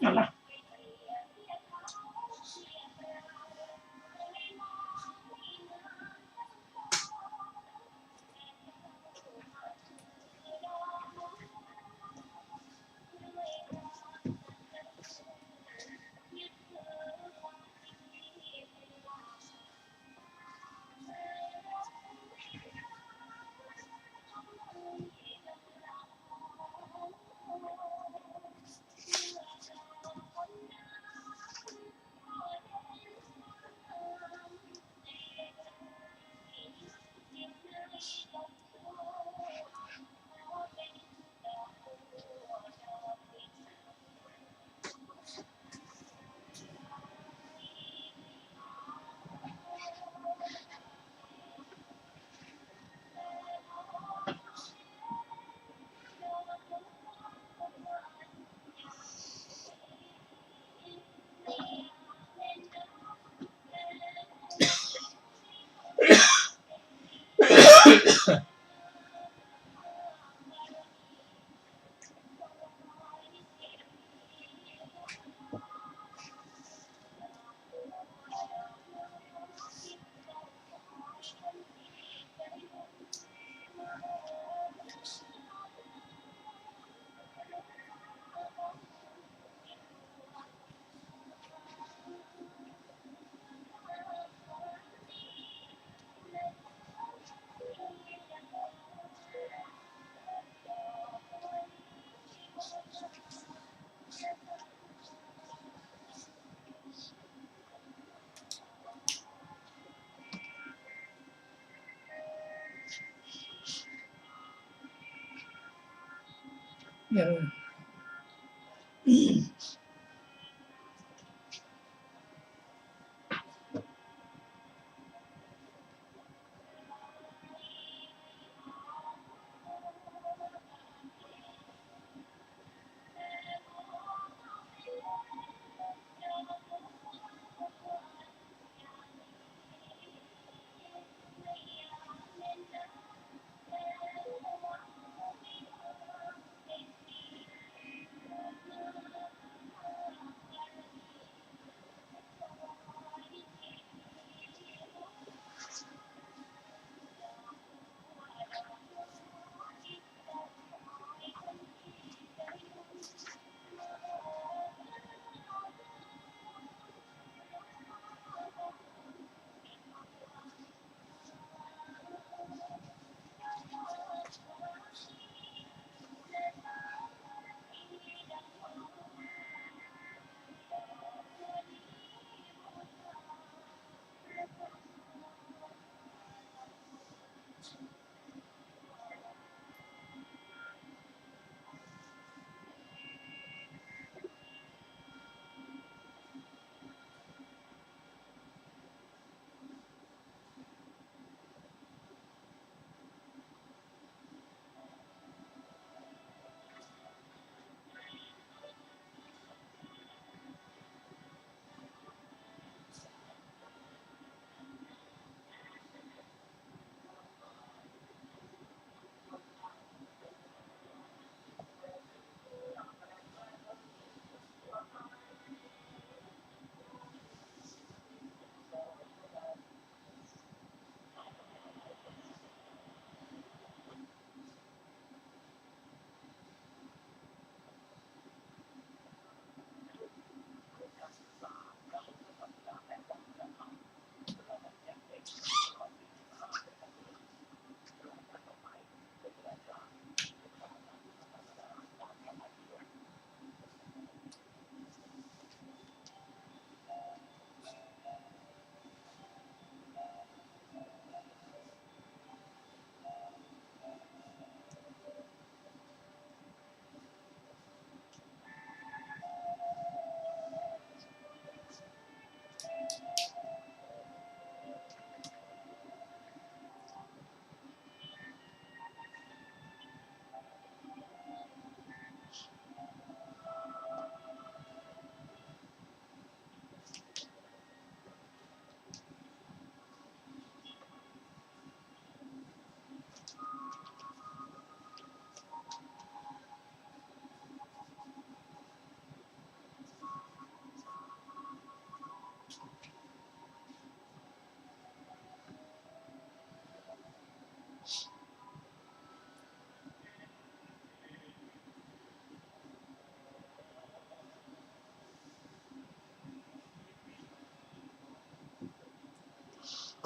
นั่นนะยัง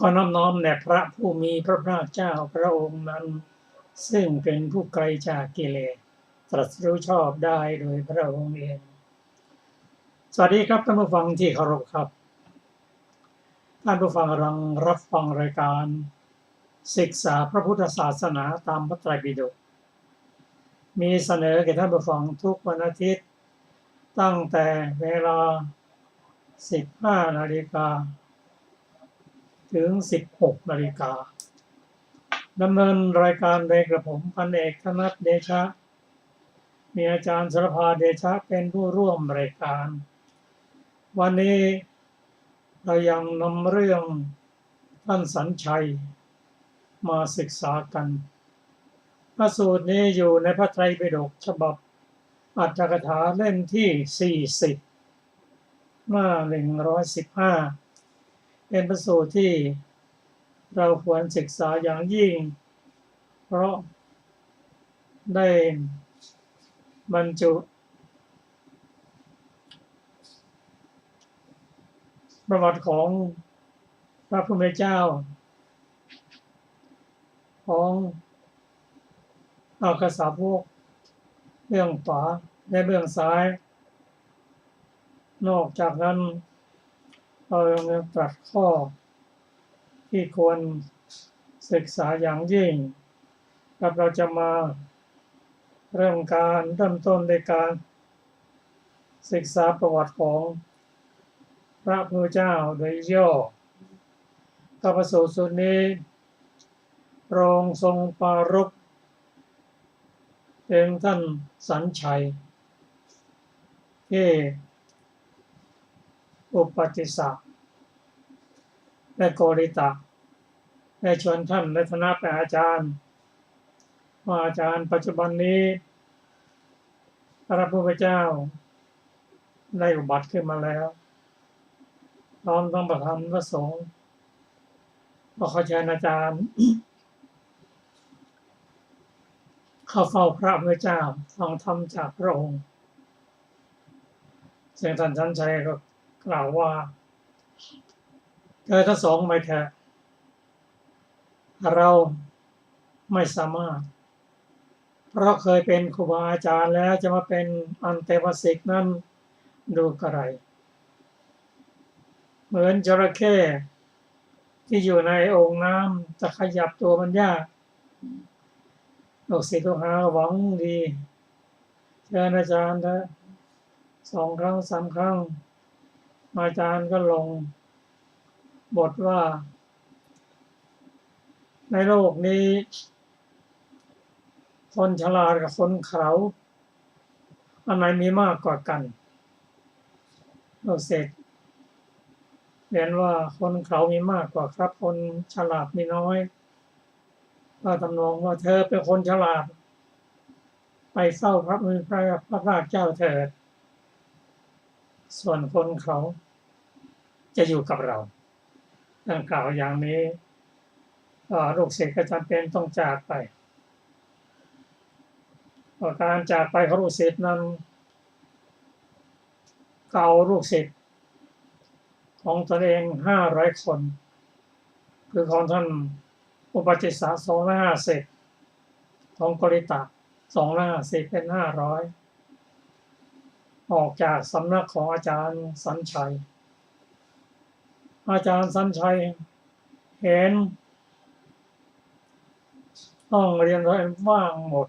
ขอน้อมแด่พระผู้มีพระภาคเจ้าพระองค์นั้นซึ่งเป็นผู้ไกลจากกิเลสตรัสรู้ชอบได้โดยพระองค์เองสวัสดีครับท่านผู้ฟังที่เคารพครับท่านผู้ฟังกำลังรับฟังรายการศึกษาพระพุทธศาสนาตามพระไตรปิฎกมีเสนอแก่ท่านผู้ฟังทุกวันอาทิตย์ตั้งแต่เวลา 15 นาฬิกาถึง 16 นาฬิกาดำเนินรายการโดยกระผมพันเอกธนัทเดชะมีอาจารย์สรภาเดชะเป็นผู้ร่วมรายการวันนี้เรายังนำเรื่องท่านสัญชัยมาศึกษากันพระสูตรนี้อยู่ในพระไตรปิฎกฉบับอรรถกถาเล่มที่ 40 หน้า 115เป็นพระสูตรที่เราควรศึกษาอย่างยิ่งเพราะได้บรรจุประวัติของพระพุทธเจ้าของอักษาวกเบื้องขวาและเบื้องซ้ายนอกจากนั้นเรายังตรัสข้อที่ควรศึกษาอย่างยิ่งครับเราจะมาเริ่มต้นในการศึกษาประวัติของพระพุทธเจ้าโดยย่อพระสูตรนี้พระองค์ทรงปรารภเป็นท่านสัญชัยที่อุปติสสะและโกริตะได้ชวนท่านในฐานะเป็นอาจารย์ว่าอาจารย์ปัจจุบันนี้พระพุทธเจ้าได้อุบัติขึ้นมาแล้วพร้อมทั้งประธานพระสงฆ์ก็ขอเชิญอาจารย์เข้าเฝ้าพระพุทธเจ้าฟังธรรมจากพระองค์ซึ่งท่านสัญชัยก็กล่าวว่าทั้งสองไม่แท้เราไม่สามารถเพราะเคยเป็นครูบาอาจารย์แล้วจะมาเป็นอันเตวสิกนั้นดูกระไรเหมือนจระเข้ที่อยู่ในโอ่งน้ำจะขยับตัวมันยากลูกศิษย์ลูกหาหวังดีเชิญอาจารย์นะ2 ครั้ง 3 ครั้งอาจารย์ก็ลงบทว่าในโลกนี้คนฉลาดกับคนเขลาอันไหนมีมากกว่ากันลูกศิษย์เรียนว่าคนเขลามีมากกว่าครับคนฉลาดมีน้อยก็ทำนองว่าเธอเป็นคนฉลาดไปเฝ้าพระภาคเจ้าเถิดส่วนคนเขาจะอยู่กับเราดังกล่าวอย่างนี้ลูกศิษย์ก็จำเป็นต้องจากไปการจากไปของลูกศิษย์นั้นเก่าลูกศิษย์ของตนเอง500 คนคือของท่านอุปติสสะ250ของโกริตะ250เป็น500ออกจากสำนักของอาจารย์สัญชัยอาจารย์สัญชัยเห็นห้องเรียนว่างหมด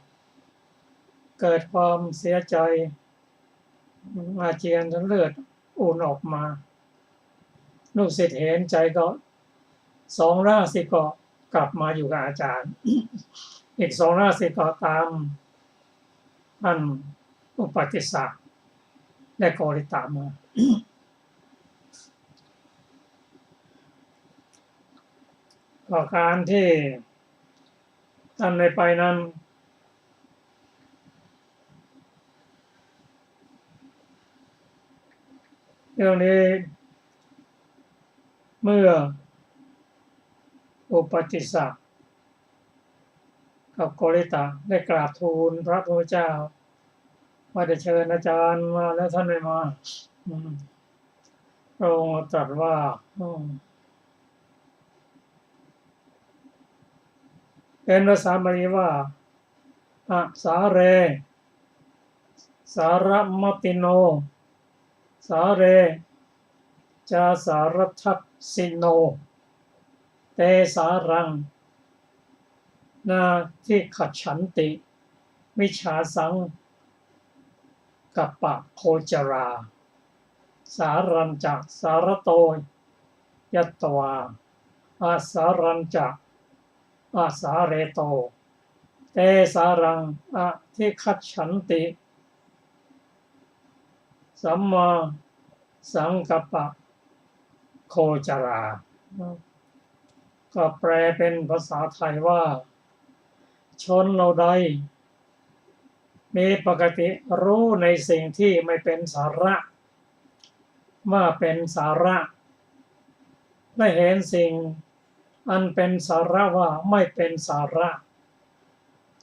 เกิดความเสียใจอาเจียนจนเลือดอุ่นออกมาลูกศิษย์เห็นใจก็250ก็กลับมาอยู่กับอาจารย์อีก250ก็ตามท่านอุปติสสะและโกริตะมาก็การที่ท่านได้ไปนั้นเรื่องนี้เมื่ออุปติสสะกับโกริตะได้กราบทูลพระพุทธเจ้าว่าจะเชิญอาจารย์มาแล้วท่านไม่มาพระองค์ตรัสว่า เป็นภาษาบาลีว่าอะสาเรสารมติโนสาเรจาสารทักษิโนเตสารังนาที่ขัดฉันติมิชาสังกัปปะโคจราสารัญจักสารโตยัตตวาอาสารัญจักอาสาเรโตเตสารังอะที่ขัดฉันติสัมมาสังกัปปะโคจราก็แปลเป็นภาษาไทยว่าชนเราใดมีปกติรู้ในสิ่งที่ไม่เป็นสาระว่าเป็นสาระได้เห็นสิ่งอันเป็นสาระว่าไม่เป็นสาระ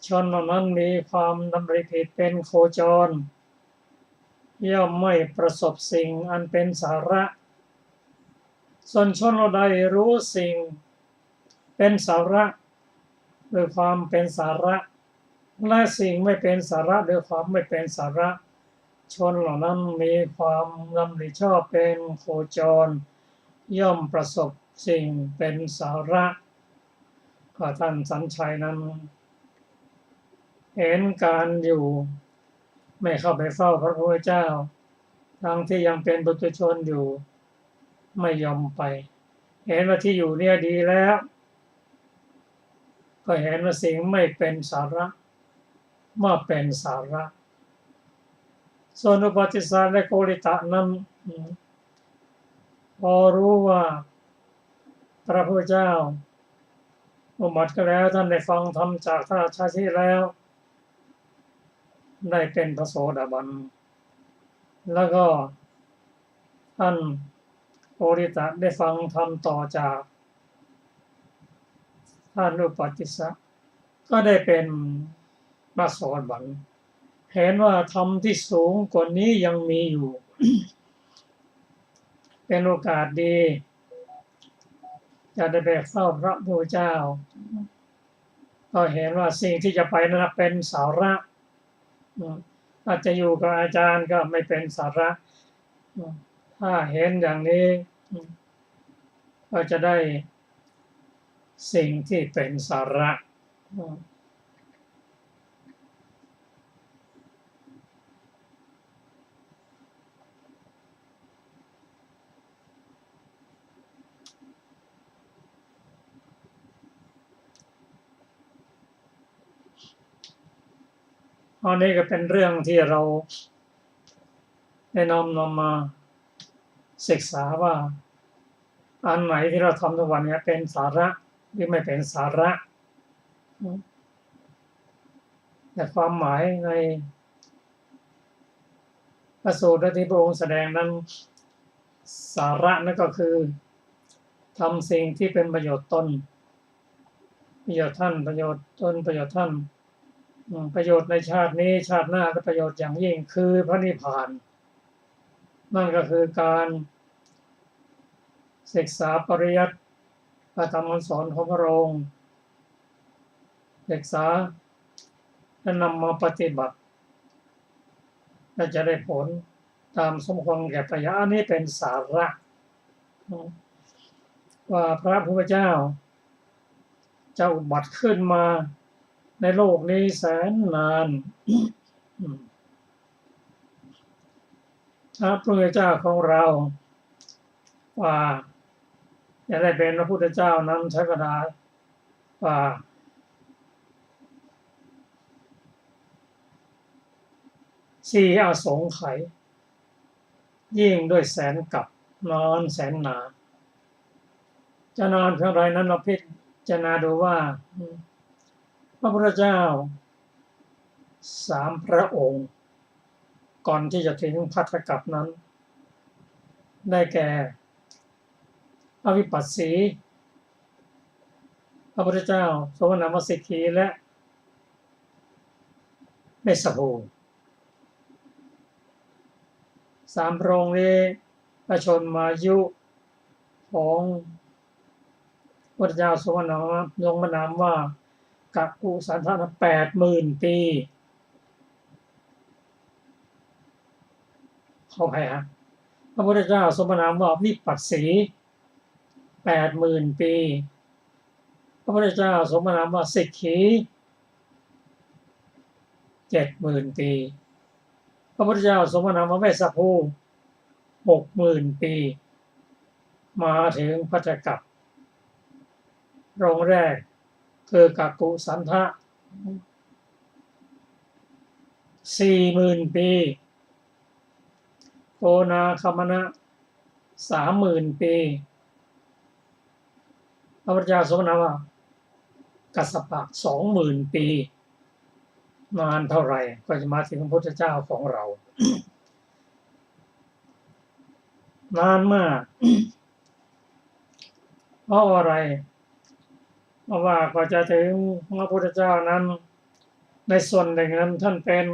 ชนเหล่านั้นมีความดำริผิดเป็นโคจรย่อมไม่ประสบสิ่งอันเป็นสาระส่วนชนเราใดรู้สิ่งเป็นสาระโดยความเป็นสาระและสิ่งไม่เป็นสาระโดยความไม่เป็นสาระชนเหล่านั้นมีความดำริชอบเป็นโคจรย่อมประสบสิ่งเป็นสาระก็ท่านสัญชัยนั้นเห็นการอยู่ไม่เข้าไปเฝ้าพระพุทธเจ้าทั้งที่ยังเป็นปุถุชนอยู่ไม่ยอมไปเห็นว่าที่อยู่เนี่ยดีแล้วก็เห็นว่าสิ่งไม่เป็นสาระว่าเป็นสาระส่วนอุปติสสะและโกริตะนั้นพอรู้ว่าพระพุทธเจ้าอุบัติก็แล้วท่านได้ฟังธรรมจากพระราชาที่แล้วได้เป็นพระโสดาบันแล้วก็ท่านโกริตะได้ฟังธรรมต่อจากท่านอุปติสสะก็ได้เป็นพระโสดาบันเห็นว่าธรรมที่สูงกว่านี้ยังมีอยู่ เป็นโอกาสดีจะได้ไปเฝ้าพระพุทธเจ้าก็เห็นว่าสิ่งที่จะไปนั้นเป็นสาระอาจจะอยู่กับอาจารย์ก็ไม่เป็นสาระถ้าเห็นอย่างนี้ก็จะได้สิ่งที่เป็นสาระอันนี้ก็เป็นเรื่องที่เราได้น้อมนำมาศึกษาว่าอันไหนที่เราทำทุกวันนี้เป็นสาระหรือไม่เป็นสาระแต่ความหมายในพระสูตรที่พระองค์แสดงนั้นสาระนั่นก็คือทำสิ่งที่เป็นประโยชน์ตนประโยชน์ท่านประโยชน์ตนประโยชน์ท่านประโยชน์ในชาตินี้ชาติหน้าก็ประโยชน์อย่างยิ่งคือพระนิพพานนั่นก็คือการศึกษาปริยัติพระธรรมคำสอนของพระองค์ศึกษาและนำมาปฏิบัติและจะได้ผลตามสมควรแก่ประโยชน์อันนี้เป็นสาระว่าพระพุทธเจ้าจะอุบัติขึ้นมาในโลกนี้แสนนานพระพุทธเจ้าของเราว่าจะได้เป็นพระพุทธเจ้านั้นใช้เวลาว่า4 อสงไขยยิ่งด้วยแสนกับนอนแสนนานจะนานเท่าไรนั้นเราพิจารณาดูว่าพระพุทธเจ้า3 พระองค์ก่อนที่จะถึงภัทรกัปนั้นได้แก่อวิปัสสีพระพุทธเจ้าโสมนัสมัสสิคีและเมสสโภ3 พระองค์นี้พระชนมายุของพระพุทธเจ้าโสมนัสลงพระนามว่า กัปปุสันทะ80,000 ปีขออภัยฮะพระพุทธเจ้าทรงพระนามว่าวิปัสสี80,000 ปีพระพุทธเจ้าทรงพระนามว่าสิกขี70,000 ปีพระพุทธเจ้าทรงพระนามว่าเวสสภู60,000 ปีมาถึงพัทธกัปองค์แรกคือกัปปุสันทะ40,000 ปีโกนาคมณะ30,000 ปีพระพุทธเจ้าทรงพระนามว่ากัสสปะ20,000 ปีนานเท่าไหร่ก็จะมาถึงพระพุทธเจ้าของเรา นานมากเพราะอะไรเพราะว่าก็จะถึงพระพุทธเจ้านั้นในส่วนหนึ่งนั้นท่านเป็น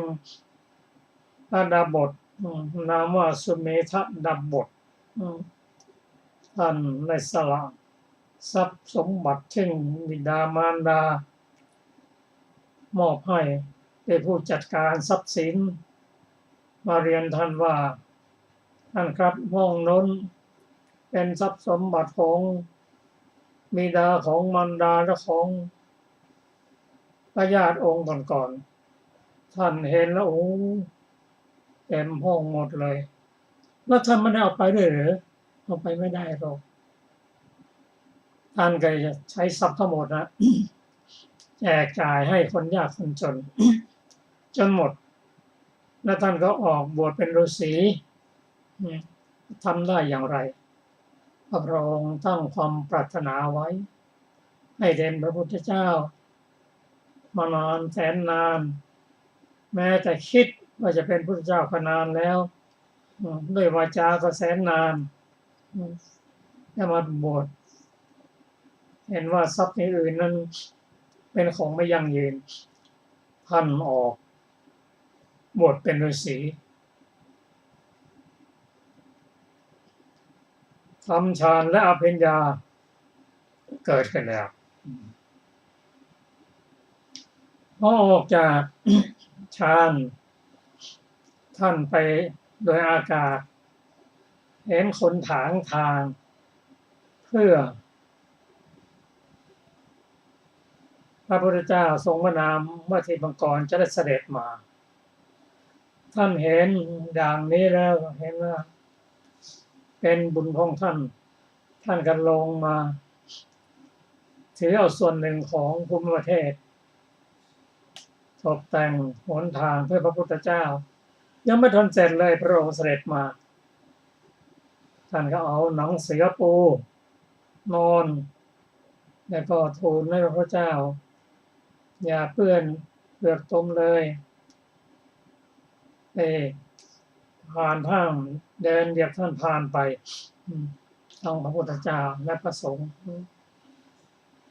พระดาบสนามว่าสุเมธดาบสท่านในสละทรัพย์สมบัติซึ่งบิดามารดามอบให้เป็นผู้จัดการทรัพย์สินมาเรียนท่านว่าท่านครับห้องน้นเป็นทรัพย์สมบัติของบิดาของมารดาและของพระญาติองค์ก่อนๆท่านเห็นแล้วโอ้เต็มห้องหมดเลยแล้วท่านไม่ได้เอาไปด้วยหรือเอาไปไม่ได้หรอกท่านก็จะใช้ทรัพย์ทั้งหมดนะแจกจ่ายให้คนยากคนจนจนหมดแล้วท่านก็ออกบวชเป็นฤาษีทำได้อย่างไรพระองค์ตั้งความปรารถนาไว้ให้เป็นพระพุทธเจ้ามานานแสนนานแม้แต่คิดว่าจะเป็นพุทธเจ้าก็นานแล้วด้วยวาจาก็แสนนานได้มาบวชเห็นว่าทรัพย์อื่นนั้นเป็นของไม่ยั่งยืนท่านออกบวชเป็นฤาษีทำฌานและอภิญญาเกิดขึ้นแล้วพอออกจากฌานท่านไปโดยอากาศเห็นคนถางทางเพื่อพระพุทธเจ้าทรงพระนามว่าทีบังกรจะได้เสด็จมาท่านเห็นอย่างนี้แล้วเห็นว่าเป็นบุญของท่านก็ลงมาถือเอาส่วนหนึ่งของภูมิประเทศตกแต่งหนทางเพื่อพระพุทธเจ้ายังไม่ทันเสร็จเลยพระองค์เสด็จมาท่านก็เอาหนังเสือปูนอนแล้วก็ทูลให้พระพุทธเจ้าอย่าเปื้อนเปลือกตมเลยผ่านทางเดินเดียบท่านผ่านไปต้องพระพุทธเจ้าและพระสงฆ์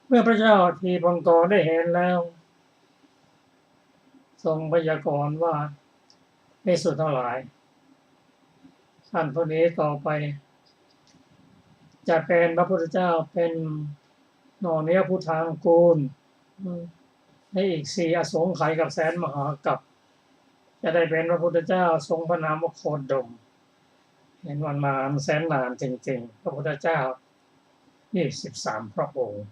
เมื่อพระเจ้าทีปังกรได้เห็นแล้วทรงพยากรณ์ว่าภิกษุทั้งหลายท่านผู้นี้ต่อไปจะเป็นพระพุทธเจ้าเป็นหน่อเนื้อพุทธางกูลในอีก4 อสงไขยกับแสนมหากัปจะได้เป็นพระพุทธเจ้าทรงพระนามว่าโคดมเห็นวันนานแสนนานจริงๆพระพุทธเจ้า23 พระองค์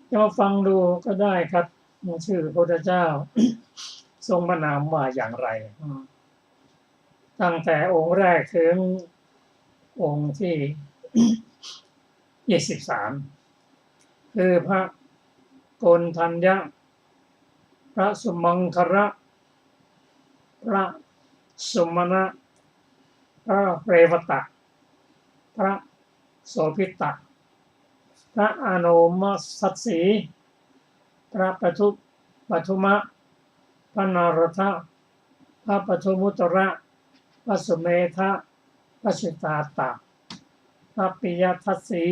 จะมาฟังดูก็ได้ครับชื่อพระพุทธเจ้าทรงพระนามว่าอย่างไรตั้งแต่องค์แรกถึงองค์ที่23คือพระโกณฑัญญะพระสุมังคระพระสุมาณะพระเรวตะพระโสภิตะพระอโนมัสสสีพระปทุมะพระนารถะพระปทุมุตระพระสุเมธะพระสุตาตะพระปิยทัสสี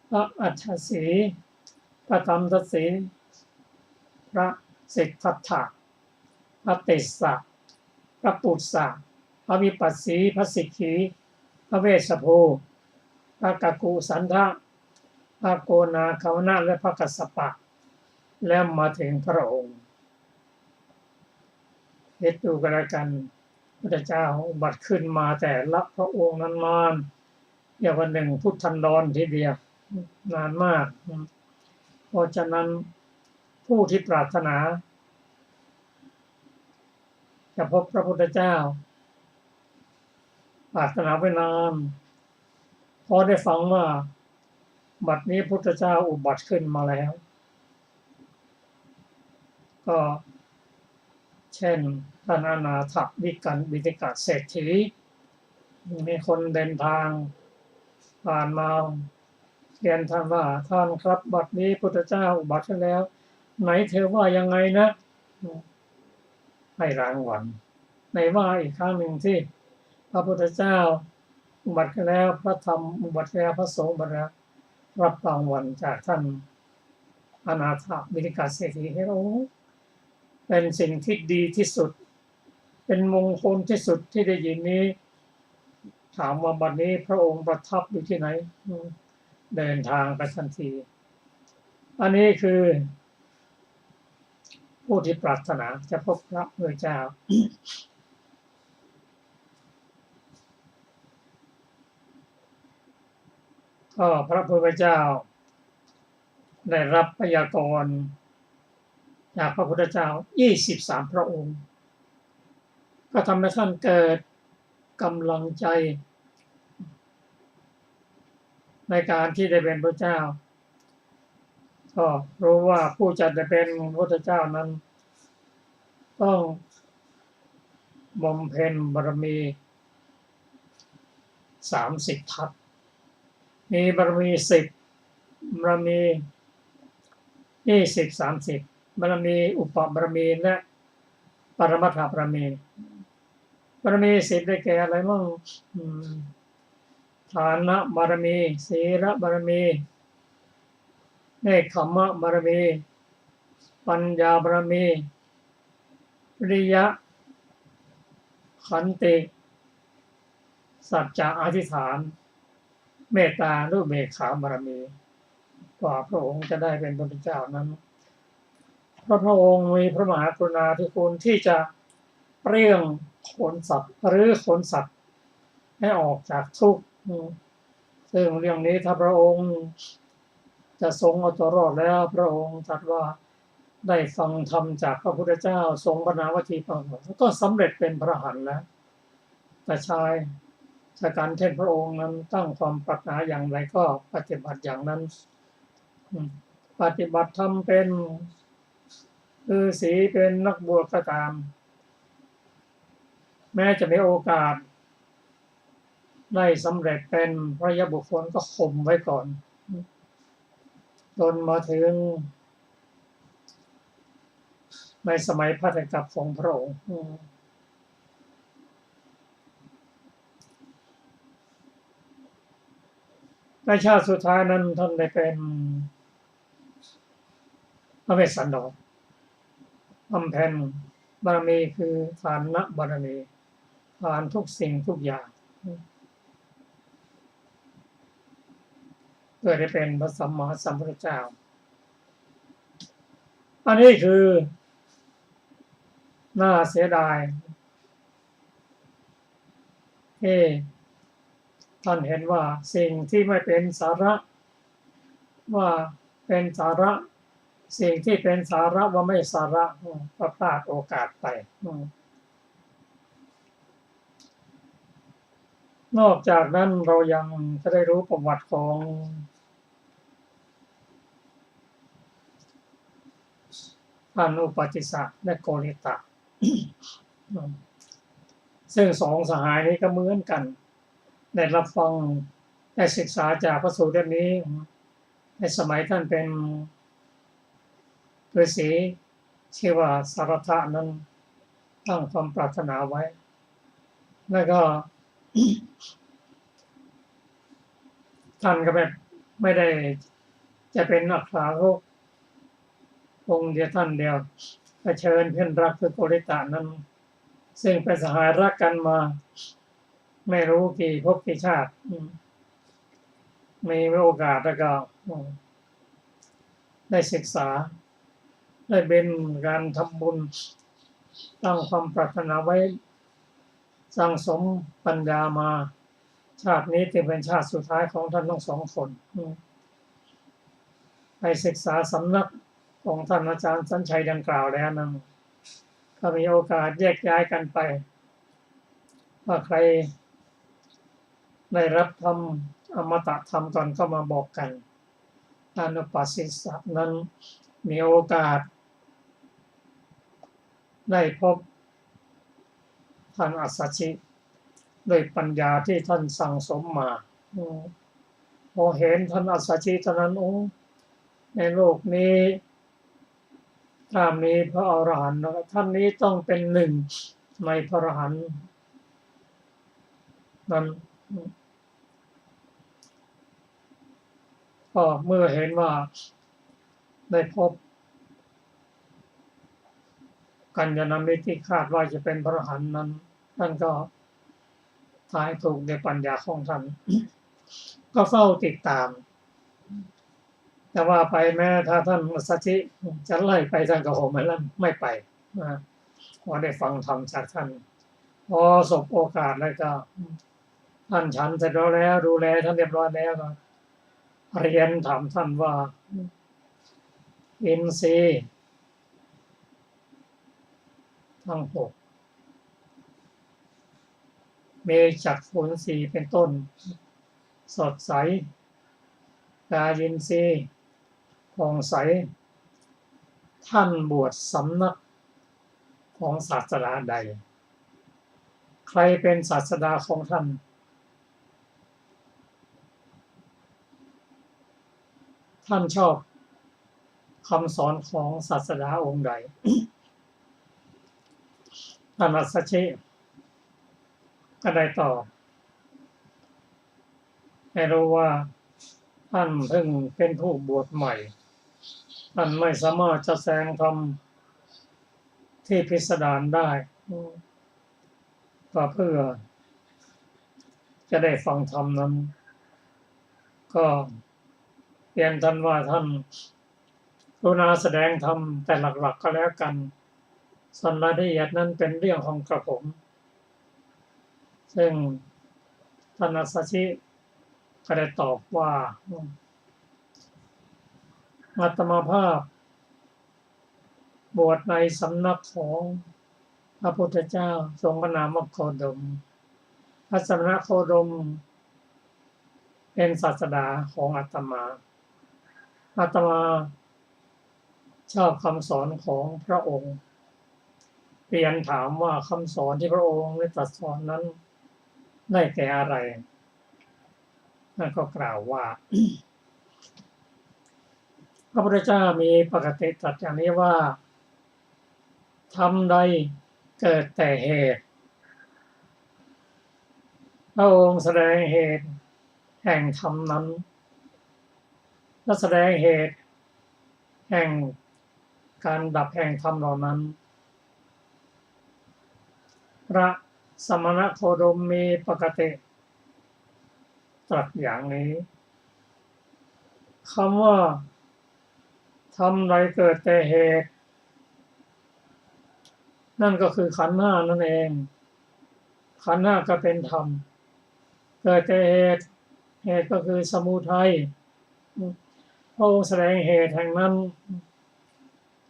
พระอัฏฐสีพระธรรมทัสสีพระสิทธัตถะพระติสสะพระปุตสะพระวิปัสสีพระสิกขีพระเวสสภูพระกัปปุสันทะพระโกนาคมณะและพระกัสสปะ แล้วมาถึงพระองค์คิดดูกันแล้วกันพระเจ้าอุบัติขึ้นมาแต่ละพระองค์นั้นนานอย่างวันหนึ่งพุทธันดรทีเดียวนานมากเพราะฉะนั้นผู้ที่ปรารถนาจะพบพระพุทธเจ้าปรารถนาไว้นานพอได้ฟังว่าบัดนี้พุทธเจ้าอุบัติขึ้นมาแล้วก็เช่นท่านอนาถวิกกเศรษฐีมีคนเดินทางผ่านมาเรียนท่านว่าท่านครับบัดนี้พุทธเจ้าอุบัติขึ้นแล้วไหนเธอว่ายังไงนะให้รางวัลในว่าอีกครั้งหนึ่งที่พระพุทธเจ้าอุบัติขึ้นแล้วพระธรรมอุบัติแล้วพระสงฆ์อุบัติแล้วรับรางวัลจากท่านอนาถบิณฑิกเศรษฐีให้เราเป็นสิ่งที่ดีที่สุดเป็นมงคลที่สุดที่ได้ยินนี้ถามว่าบัดนี้พระองค์ประทับอยู่ที่ไหนเดินทางไปทันทีอันนี้คือผู้ที่ปรารถนาจะพบพระพุทธเจ้าก็พระพุทธเจ้าได้รับพยากรณ์จากพระพุทธเจ้า23พระองค์ก็ทำให้ท่านเกิดกำลังใจในการที่ได้เป็นพระเจ้าก็รู้ว่าผู้จะได้เป็นพระพุทธเจ้านั้นต้องบำเพ็ญบารมี30ทัศมีบารมี10บารมี20 30บารมีอุปบารมีและปรมัตถบารมีบารมี10ได้แก่อะไรบ้างฐานะบารมีศีลบารมีเนกขัมมะบารมีปัญญาบารมีวิริยะขันติสัจจะอธิษฐานเมตตาอุเบกขาบารมีกว่าพระองค์จะได้เป็นพระพุทธเจ้านั้นเพราะพระองค์มีพระมหากรุณาธิคุณที่จะเปรี้ยงขนสัตว์หรือขนสัตว์ให้ออกจากทุกข์ซึ่งเรื่องนี้ถ้าพระองค์จะทรงเอาตัวรอดแล้วพระองค์ตรัสว่าได้ฟังธรรมจากพระพุทธเจ้าทรงพระนามทีปังก็สำเร็จเป็นพระอรหันต์แล้วแต่ชายจากการเทศพระองค์นั้นตั้งความปรารถนาอย่างไรก็ปฏิบัติอย่างนั้นปฏิบัติธรรมเป็นฤาษีเป็นนักบวชก็ตามแม้จะมีโอกาสได้สำเร็จเป็นพระยบุคคลก็ข่มไว้ก่อนจนมาถึงในสมัยพระเถรกับของพระองค์ในชาติสุดท้ายนั้นท่านได้เป็นพระเวสสันดรบำเพ็ญบารมีคือทานบารมีทานทุกสิ่งทุกอย่างเพื่อได้เป็นพระสัมมาสัมพุทธเจ้าอันนี้คือน่าเสียดายที่ท่านเห็นว่าสิ่งที่ไม่เป็นสาระว่าเป็นสาระสิ่งที่เป็นสาระว่าไม่สาระก็พลาดโอกาสไปนอกจากนั้นเรายังจะได้รู้ประวัติของท่านอุปติสสะและโกริตะซึ่งสองสหายนี้ก็เหมือนกันได้รับฟังได้ศึกษาจากพระสูตรเล่มนี้ในสมัยท่านเป็นฤาษีชื่อว่าสารถะนั้นตั้งความปรารถนาไว้แล้วก็ท่านก็แบบไม่ได้จะเป็นอัครารุกองค์เดียวท่านเดียวก็เชิญเพื่อนรักคือโกริตะนั้นซึ่งเป็นสหายรักกันมาไม่รู้กี่ภพกี่ชาติมีโอกาสแล้วก็ได้ศึกษา ได้เป็นการทำบุญตั้งความปรารถนาไว้สั่งสมปัญญามาชาตินี้จะเป็นชาติสุดท้ายของท่านทั้งสองคนไปศึกษาสำนักของท่านอาจารย์สัญชัยดังกล่าวแล้วนั้นก็มีโอกาสแยกย้ายกันไปว่าใครได้รับธรรมอมตะธรรมก่อนก็มาบอกกันอนุปัสสิสะนั้นมีโอกาสได้พบท่านอัสสชิด้วยปัญญาที่ท่านสั่งสมมาพอเห็นท่านอัสสชิเท่านั้นในโลกนี้ถ้ามีพระอรหันต์ท่านนี้ต้องเป็นหนึ่งในพระอรหันต์นั้นก็เมื่อเห็นว่าได้พบกัญญาณมิตรที่คาดว่าจะเป็นพระอรหันต์นั้นท่านก็ทายถูกในปัญญาของท่าน ก็เฝ้าติดตามแต่ว่าไปแม้ถ้าท่านสัจจิจะไล่ไปท่านก็คงไม่ไปพอได้ฟังธรรมจากท่านพอสบโอกาสแล้วก็ท่านฉันเสร็จแล้วดูแลท่านเรียบร้อยแล้วก็เรียนถามท่านว่าอินทรีย์ทั้งหกมีจักขุนสีเป็นต้นสดใสกายินทรีย์ผ่องใสท่านบวชสำนักของศาสดาใดใครเป็นศาสดาของท่านท่านชอบคำสอนของศาสดาองค์ใด ท่านอัสสชิก็ได้ตอบให้รู้ว่าท่านเพิ่งเป็นผู้บวชใหม่ท่านไม่สามารถจะแสดงธรรมที่พิสดารได้ก็เพื่อจะได้ฟังธรรมนั้นก็เรียนท่านว่าท่านกรุณาแสดงธรรมแต่หลักๆก็แล้วกันส่วนรายละเอียดนั้นเป็นเรื่องของกระผมซึ่งท่านอัสสชิก็ได้ตอบว่าอาตมาภาพบวชในสำนักของพระพุทธเจ้าทรงพระนามว่าโคดมพระสมณโคดมเป็นศาสดาของอาตมาชอบคำสอนของพระองค์เรียนถามว่าคำสอนที่พระองค์ได้ตรัสสอนนั้นได้แก่อะไรนั่นก็กล่าวว่า พระพุทธเจ้ามีปกติตรัสอย่างนี้ว่าธรรมใดเกิดแต่เหตุพระองค์แสดงเหตุแห่งธรรมนั้นและแสดงเหตุแห่งการดับแห่งธรรมเหล่านั้นพระสมณโคดมมีปกติตรัสอย่างนี้คำว่าธรรมใดเกิดแต่เหตุนั่นก็คือขันธ์ห้านั่นเองขันธ์ห้าก็เป็นธรรมเกิดแต่เหตุก็คือสมุทัยพระองค์แสดงเหตุแห่งนั้น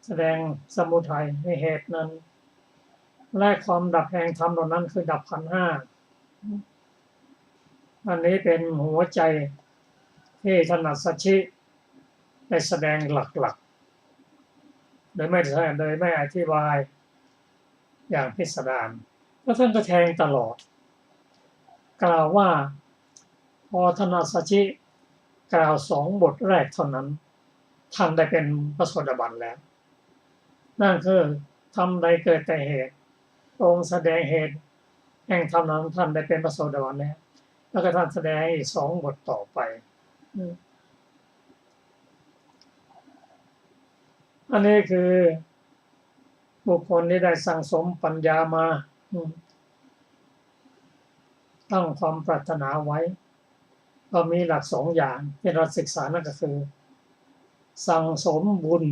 แสดงสมุทัยในเหตุนั้นและความดับแห่งธรรมเหล่านั้นคือดับขันธ์ห้าอันนี้เป็นหัวใจที่ท่านอัสสชิได้แสดงหลักๆโดยไม่อธิบายอย่างพิสดารแล้วท่านก็แทงตลอดกล่าวว่าพอท่านอัสสชิกล่าว2 บทแรกเท่านั้นท่านได้เป็นพระโสดาบันแล้วนั่นคือธรรมใดเกิดแต่เหตุองค์แสดงเหตุแห่งธรรมนั้นท่านได้เป็นพระโสดาบันแล้วก็ท่านแสดงอีก2 บทต่อไปอันนี้คือบุคคลที่ได้สั่งสมปัญญามาตั้งความปรารถนาไว้ก็มีหลัก2 อย่างที่เราศึกษานั่นก็คือสั่งสมบุญ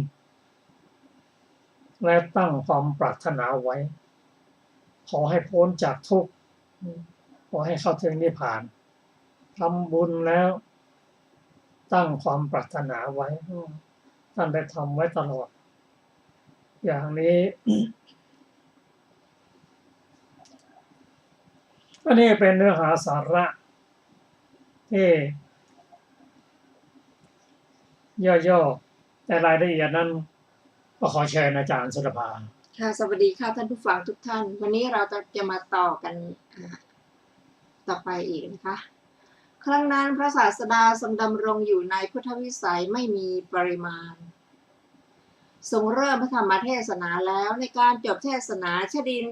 และตั้งความปรารถนาไว้ขอให้พ้นจากทุกข์ขอให้เข้าถึงนิพพานทำบุญแล้วตั้งความปรารถนาไว้ท่านได้ทำไว้ตลอดอย่างนี้อันนี้เป็นเนื้อหาสาระที่ย่อๆแต่รายละเอียดนั้นก็ขอเชิญอาจารย์สุรภาค่ะสวัสดีค่ะท่านผู้ฟังทุกท่านวันนี้เราจะมาต่อกันต่อไปอีกนะคะครั้งนั้นพระศาสดาทรงดำรงอยู่ในพุทธวิสัยไม่มีปริมาณทรงเริ่มพระธรรมเทศนาแล้วในการจบเทศนาชดิน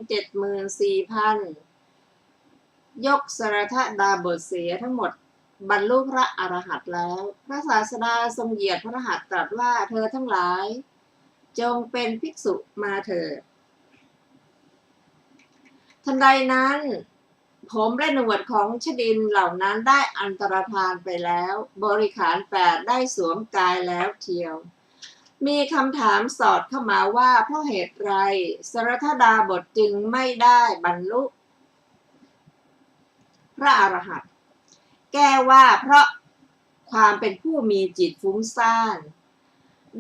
74,000 ยกสรทดาบทเสียทั้งหมดบรรลุพระอรหันต์แล้วพระศาสดาทรงเหยียดพระหัตถ์ตรัสว่าเธอทั้งหลายจงเป็นภิกษุมาเถิดทันใดนั้นผมและหนวดของชดินเหล่านั้นได้อันตรธานไปแล้วบริขาร8ได้สวมกายแล้วเทียวมีคำถามสอดเข้ามาว่าเพราะเหตุไรสรทดาบทจึงไม่ได้บรรลุพระอรหันต์แก้ว่าเพราะความเป็นผู้มีจิตฟุ้งซ่าน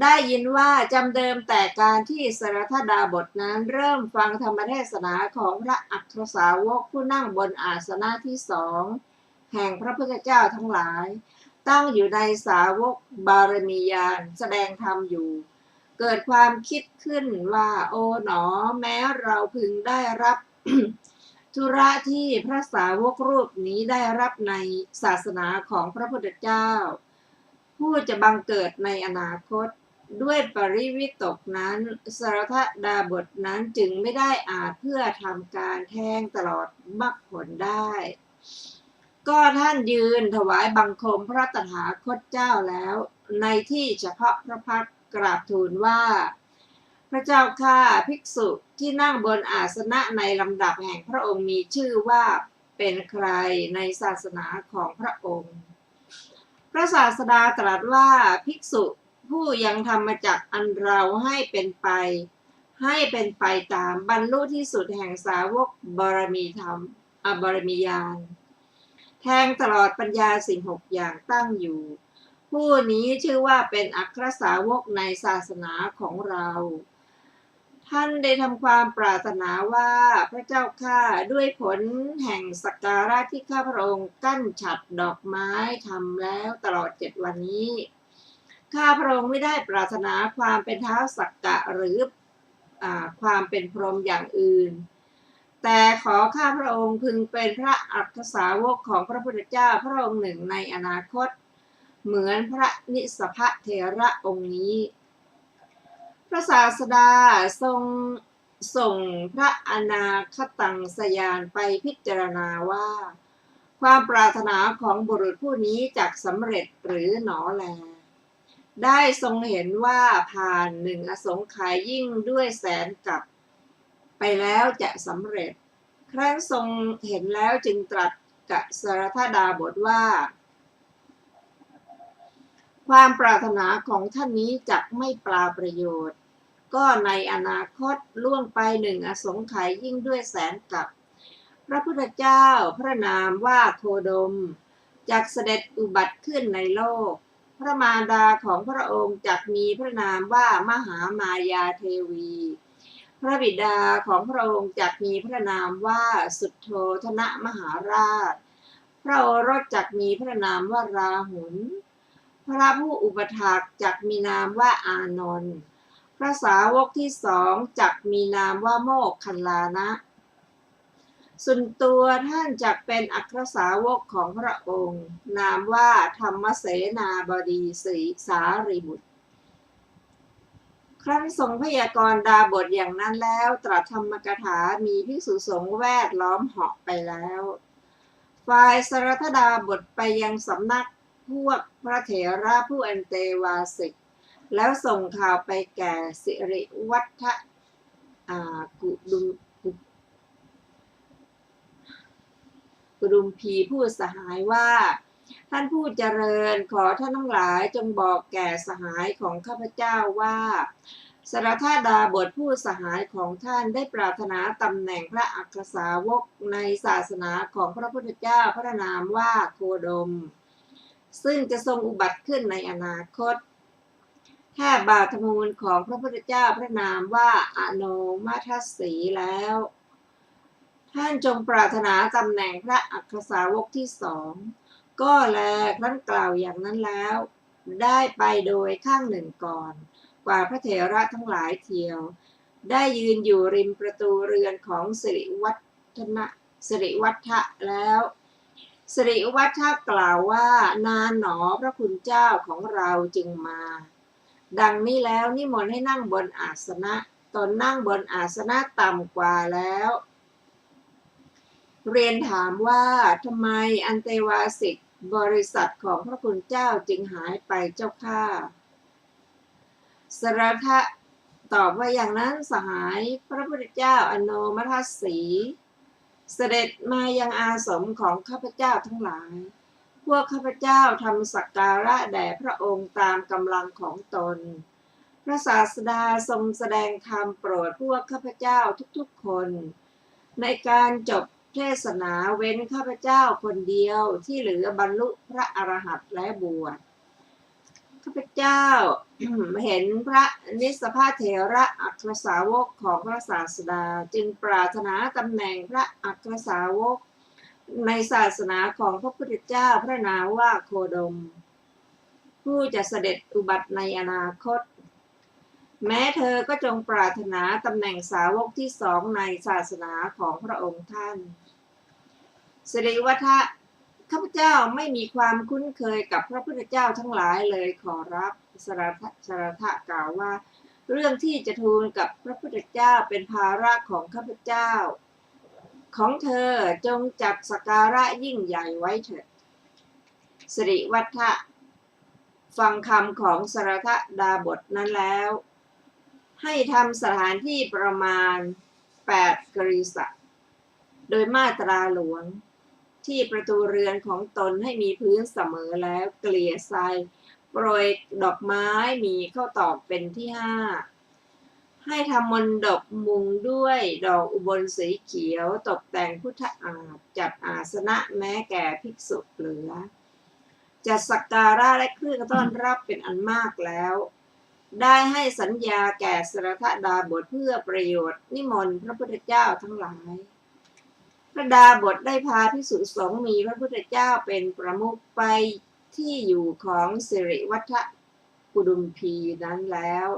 ได้ยินว่าจำเดิมแต่การที่สรทดาบทนั้นเริ่มฟังธรรมเทศนาของพระอัครสาวกผู้นั่งบนอาสนะที่2แห่งพระพุทธเจ้าทั้งหลายตั้งอยู่ในสาวกบารมีญาณแสดงธรรมอยู่เกิดความคิดขึ้นว่าโอ๋หนอแม้เราพึงได้รับ ธุระที่พระสาวกรูปนี้ได้รับในศาสนาของพระพุทธเจ้าผู้จะบังเกิดในอนาคตด้วยปริวิตกนั้นสรทดาบทนั้นจึงไม่ได้อาจเพื่อทำการแท้งตลอดมรรคผลได้ก็ท่านยืนถวายบังคมพระตถาคตเจ้าแล้วในที่เฉพาะพระพักตร์กราบทูลว่าพระเจ้าข้าภิกษุที่นั่งบนอาสนะในลำดับแห่งพระองค์มีชื่อว่าเป็นใครในศาสนาของพระองค์พระศาสดาตรัสว่าภิกษุผู้ยังธรรมจักรอันเราให้เป็นไปตามบรรลุที่สุดแห่งสาวกบารมีธรรมบารมีญาณแทงตลอดปัญญาสิ่ง6อย่างตั้งอยู่ผู้นี้ชื่อว่าเป็นอัครสาวกในศาสนาของเราท่านได้ทำความปรารถนาว่าพระเจ้าข้าด้วยผลแห่งสักการะที่ข้าพระองค์กั้นฉัตรดอกไม้ทำแล้วตลอด7 วันนี้ข้าพระองค์ไม่ได้ปรารถนาความเป็นท้าวสักกะหรือความเป็นพรหมอย่างอื่นแต่ขอข้าพระองค์พึงเป็นพระอัครสาวกของพระพุทธเจ้าพระองค์หนึ่งในอนาคตเหมือนพระนิสพะเถระองค์นี้พระศาสดาทรงส่งพระอนาคตังสยานไปพิจารณาว่าความปรารถนาของบุรุษผู้นี้จักสำเร็จหรือหนอแลได้ทรงเห็นว่าผ่าน1 อสงไขยยิ่งด้วยแสนกับไปแล้วจะสำเร็จครั้นทรงเห็นแล้วจึงตรัสกับสรทดาบทว่าความปรารถนาของท่านนี้จักไม่ปราประโยชน์ก็ในอนาคตล่วงไป1 อสงไขยยิ่งด้วยแสนกับพระพุทธเจ้าพระนามว่าโคดมจักเสด็จอุบัติขึ้นในโลกพระมารดาของพระองค์จักมีพระนามว่ามหามายาเทวีพระบิดาของพระองค์จักมีพระนามว่าสุทโธทนะมหาราชพระโอรสจักมีพระนามว่าราหุลพระผู้อุปถากจักมีนามว่าอานนท์พระสาวกที่2จักมีนามว่าโมคคัลลานะส่วนตัวท่านจักเป็นอัครสาวกของพระองค์นามว่าธรรมเสนาบดีสารีบุตรครั้นทรงพยากรณ์ดาบทอย่างนั้นแล้วตรัสธรรมกถามีภิกษุสงฆ์แวดล้อมเหาะไปแล้วฝ่ายสรทดาบทไปยังสำนักพวกพระเถระผู้อันเตวาสิกแล้วส่งข่าวไปแก่สิริวัฒกุดุมพีผู้สหายว่าท่านผู้เจริญขอท่านทั้งหลายจงบอกแก่สหายของข้าพเจ้าว่า สรธาดาบทผู้สหายของท่านได้ปรารถนาตำแหน่งพระอัครสาวกในศาสนาของพระพุทธเจ้าพระนามว่าโคดมซึ่งจะทรงอุบัติขึ้นในอนาคตแทบบาทมูลของพระพุทธเจ้าพระนามว่าอโนมัทสีแล้วท่านจงปรารถนาตำแหน่งพระอัครสาวกที่สองก็แลครั้นกล่าวอย่างนั้นแล้วได้ไปโดยข้างหนึ่งก่อนกว่าพระเถระทั้งหลายเทียวได้ยืนอยู่ริมประตูเรือนของสิริวัฒะแล้วสิริวัฒะกล่าวว่านานหนอพระคุณเจ้าของเราจึงมาดังนี้แล้วนิมนต์ให้นั่งบนอาสนะตนนั่งบนอาสนะต่ำกว่าแล้วเรียนถามว่าทำไมอันเตวาสิกบริษัทของพระคุณเจ้าจึงหายไปเจ้าข้าสรทะตอบว่าอย่างนั้นสหายพระพุทธเจ้าอโนมัทสีเสด็จมายังอาสมของข้าพเจ้าทั้งหลายพวกข้าพเจ้าทำสักการะแด่พระองค์ตามกำลังของตนพระศาสดาทรงแสดงธรรมโปรดพวกข้าพเจ้าทุกๆคนในการจบเทศนาเว้นข้าพเจ้าคนเดียวที่เหลือบรรลุพระอรหันต์และบวชข้าพเจ้า เห็นพระนิสสภาเถระอัครสาวกของพระศาสดาจึงปรารถนาตำแหน่งพระอัครสาวกในศาสนาของพระพุทธเจ้าพระนามว่าโคดมผู้จะเสด็จอุบัติในอนาคตแม้เธอก็จงปรารถนาตำแหน่งสาวกที่สองในศาสนาของพระองค์ท่านสิริวัฒะข้าพเจ้าไม่มีความคุ้นเคยกับพระพุทธเจ้าทั้งหลายเลยขอรับสรทะกล่าวว่าเรื่องที่จะทูลกับพระพุทธเจ้าเป็นภาระของข้าพเจ้าของเธอจงจัดสักการะยิ่งใหญ่ไว้เถิดสิริวัฒะฟังคำของสรทดาบทนั้นแล้วให้ทำสถานที่ประมาณ8 กฤษะโดยมาตราหลวงที่ประตูเรือนของตนให้มีพื้นเสมอแล้วเกลี่ยทรายโปรยดอกไม้มีข้าวตอกเป็นที่5ให้ทำมณฑปมุงด้วยดอกอุบลสีเขียวตกแต่งพุทธอาฏจัดอาสนะแม้แก่ภิกษุเหลือจัดสักการะและเครื่องต้อนรับเป็นอันมากแล้วได้ให้สัญญาแก่สรทดาบทเพื่อประโยชน์นิมนต์พระพุทธเจ้าทั้งหลายพระดาบทได้พาภิกษุสงฆ์มีพระพุทธเจ้าเป็นประมุขไปที่อยู่ของสิริวัฒกุดุมพีนั้นแล้ว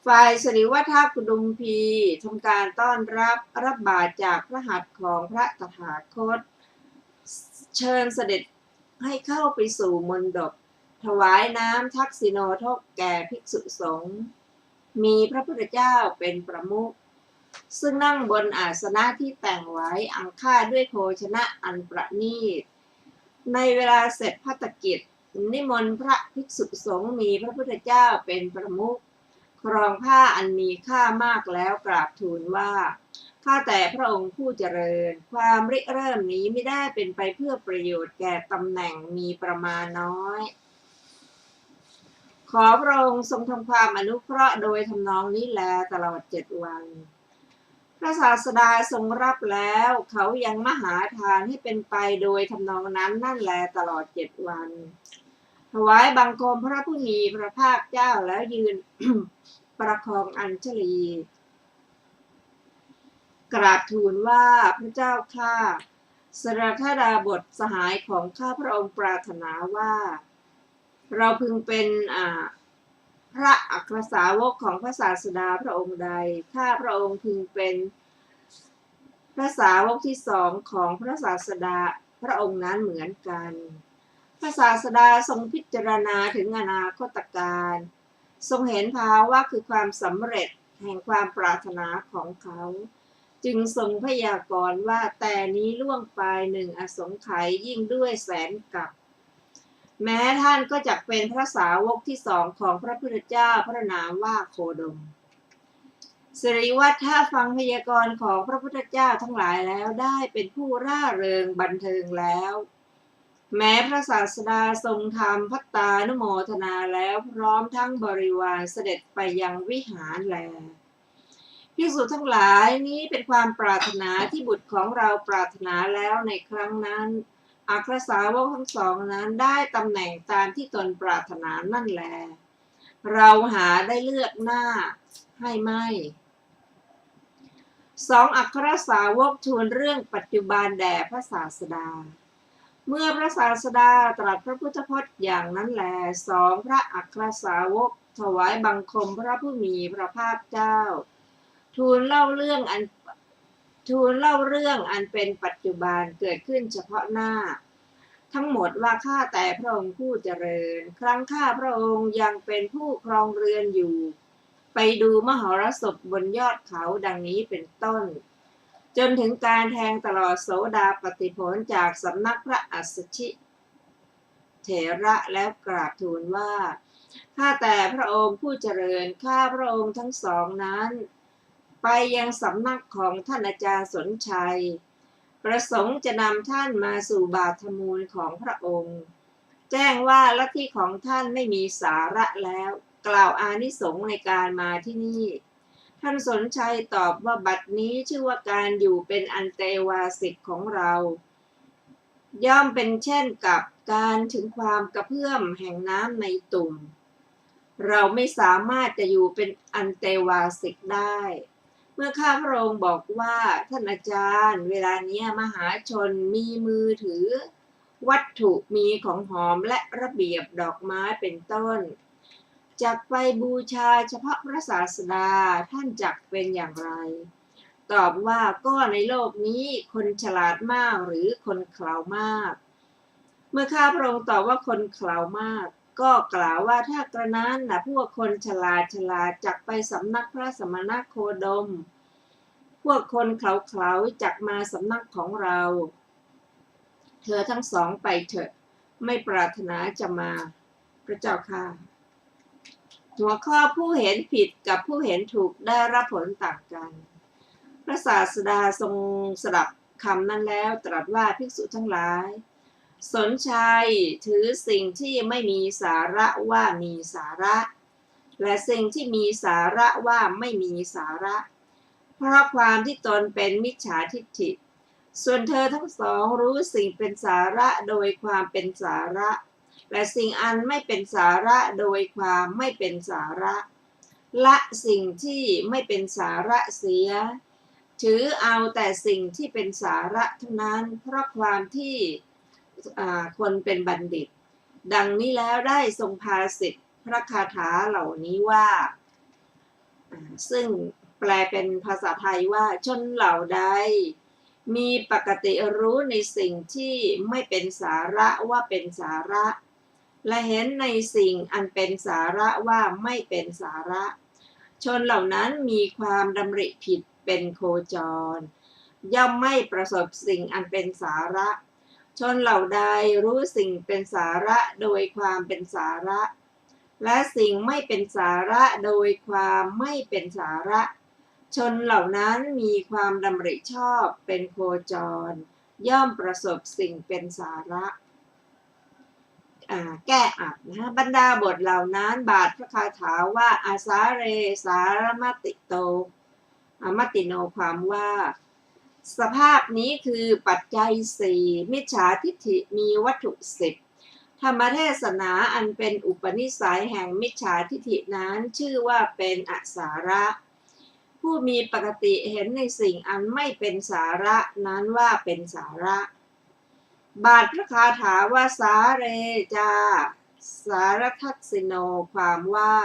ฝ่ายสิริวัฒกุดุมพีทำการต้อนรับบาตรจากพระหัตถ์ของพระตถาคตเชิญเสด็จให้เข้าไปสู่มณฑปถวายน้ำทักษิโนทกแก่ภิกษุสงฆ์มีพระพุทธเจ้าเป็นประมุขซึ่งนั่งบนอาสนะที่แต่งไว้อังค่าด้วยโภชนะอันประณีตในเวลาเสร็จภัตกิจนิมนต์พระภิกษุสงฆ์มีพระพุทธเจ้าเป็นประมุขครองผ้าอันมีค่ามากแล้วกราบทูลว่าข้าแต่พระองค์ผู้เจริญความริเริ่มนี้ไม่ได้เป็นไปเพื่อประโยชน์แก่ตำแหน่งมีประมาณน้อยขอพระองค์ทรงทำความอนุเคราะห์โดยทำนองนี้แลตลอด7 วันพระศาสดาทรงรับแล้วเขายังมหาทานให้เป็นไปโดยทำนองนั้นนั่นแลตลอด7 วันถวายบังคมพระผู้มีพระภาคเจ้าแล้วยืน ประคองอัญชลีกราบทูลว่าพระเจ้าข้าสรทดาบทสหายของข้าพระองค์ปรารถนาว่าเราพึงเป็นพระอัครสาวกของพระศาสดาพระองค์ใดข้าพระองค์พึงเป็นพระสาวกที่สองของพระศาสดาพระองค์นั้นเหมือนกันพระศาสดาทรงพิจารณาถึงอนาคตการทรงเห็นภาวะคือความสำเร็จแห่งความปรารถนาของเขาจึงทรงพยากรณ์ว่าแต่นี้ล่วงไป1 อสงไขยยิ่งด้วยแสนกับแม้ท่านก็จะเป็นพระสาวกที่สองของพระพุทธเจ้าพระนามว่าโคดมสิริวัฒน์ฟังพยากรณ์ของพระพุทธเจ้าทั้งหลายแล้วได้เป็นผู้ร่าเริงบันเทิงแล้ว แม้พระศาสดาทรงทำภัตตานุโมทนาแล้วพร้อมทั้งบริวารเสด็จไปยังวิหารแลภิกษุทั้งหลายนี้เป็นความปรารถนาที่บุตรของเราปรารถนาแล้วในครั้งนั้นอัครสาวกทั้งสองนั้นได้ตำแหน่งตามที่ตนปรารถนานั่นแลเราหาได้เลือกหน้าให้ไม่สองอัครสาวกทูลเรื่องปัจจุบันแด่พระศาสดาเมื่อพระศาสดาตรัสพระพุทธพจน์อย่างนั้นแลสองพระอัครสาวกถวายบังคมพระผู้มีพระภาคเจ้าทูลเล่าเรื่องอันเป็นปัจจุบันเกิดขึ้นเฉพาะหน้าทั้งหมดว่าข้าแต่พระองค์ผู้เจริญครั้งข้าพระองค์ยังเป็นผู้ครองเรือนอยู่ไปดูมหรสพบนยอดเขาดังนี้เป็นต้นจนถึงการแทงตลอดโสดาปัตติผลจากสำนักพระอัสสชิเถระแล้วกราบทูลว่าข้าแต่พระองค์ผู้เจริญข้าพระองค์ทั้งสองนั้นไปยังสำนักของท่านอาจารย์สนชัยประสงค์จะนำท่านมาสู่บาทมูลของพระองค์แจ้งว่าลัทธิของท่านไม่มีสาระแล้วกล่าวอานิสงส์ในการมาที่นี่ท่านสนชัยตอบว่าบัดนี้ชื่อว่าการอยู่เป็นอันเตวาสิกของเราย่อมเป็นเช่นกับการถึงความกระเพื่อมแห่งน้ำในตุ่มเราไม่สามารถจะอยู่เป็นอันเตวาสิกได้เมื่อข้าพระองค์บอกว่าท่านอาจารย์เวลานี้มหาชนมีมือถือวัตถุมีของหอมและระเบียบดอกไม้เป็นต้นจักไปบูชาเฉพาะพระศาสดาท่านจักเป็นอย่างไรตอบว่าก็ในโลกนี้คนฉลาดมากหรือคนเขลามากเมื่อข้าพระองค์ตอบว่าคนเขลามากก็กล่าวว่าถ้ากระนั้นนะพวกคนฉลาดจักไปสำนักพระสมณโคดมพวกคนเขลาจักมาสำนักของเราเธอทั้งสองไปเถอะไม่ปรารถนาจะมาพระเจ้าค่ะหัวข้อผู้เห็นผิดกับผู้เห็นถูกได้รับผลต่างกันพระศาสดาทรงสดับคำนั้นแล้วตรัสว่าภิกษุทั้งหลายสนชัยถือสิ่งที่ไม่มีสาระว่ามีสาระและสิ่งที่มีสาระว่าไม่มีสาระเพราะความที่ตนเป็นมิจฉาทิฏฐิส่วนเธอทั้งสองรู้สิ่งเป็นสาระโดยความเป็นสาระและสิ่งอันไม่เป็นสาระโดยความไม่เป็นสาระละสิ่งที่ไม่เป็นสาระเสียถือเอาแต่สิ่งที่เป็นสาระเท่านั้นเพราะความที่คนเป็นบัณฑิตดังนี้แล้วได้ทรงภาษิตพระคาถาเหล่านี้ว่าซึ่งแปลเป็นภาษาไทยว่าชนเหล่าใดมีปกติรู้ในสิ่งที่ไม่เป็นสาระว่าเป็นสาระและเห็นในสิ่งอันเป็นสาระว่าไม่เป็นสาระชนเหล่านั้นมีความดำริผิดเป็นโคจรย่อมไม่ประสบสิ่งอันเป็นสาระชนเหล่าใดรู้สิ่งเป็นสาระโดยความเป็นสาระและสิ่งไม่เป็นสาระโดยความไม่เป็นสาระชนเหล่านั้นมีความดำริชอบเป็นโคจรย่อมประสบสิ่งเป็นสาระแก้อัดนะบรรดาบทเหล่านั้นบาทพระคาถาว่าอาสาเรสารมติโตมติโนความว่าสภาพนี้คือปัจจัยสี่มิจฉาทิฏฐิมีวัตถุ10ธรรมเทศนาอันเป็นอุปนิสัยแห่งมิจฉาทิฏฐินั้นชื่อว่าเป็นอสาระผู้มีปกติเห็นในสิ่งอันไม่เป็นสาระนั้นว่าเป็นสาระบาทพระคาถาว่าสาเรจาสารทัสสิโนความว่า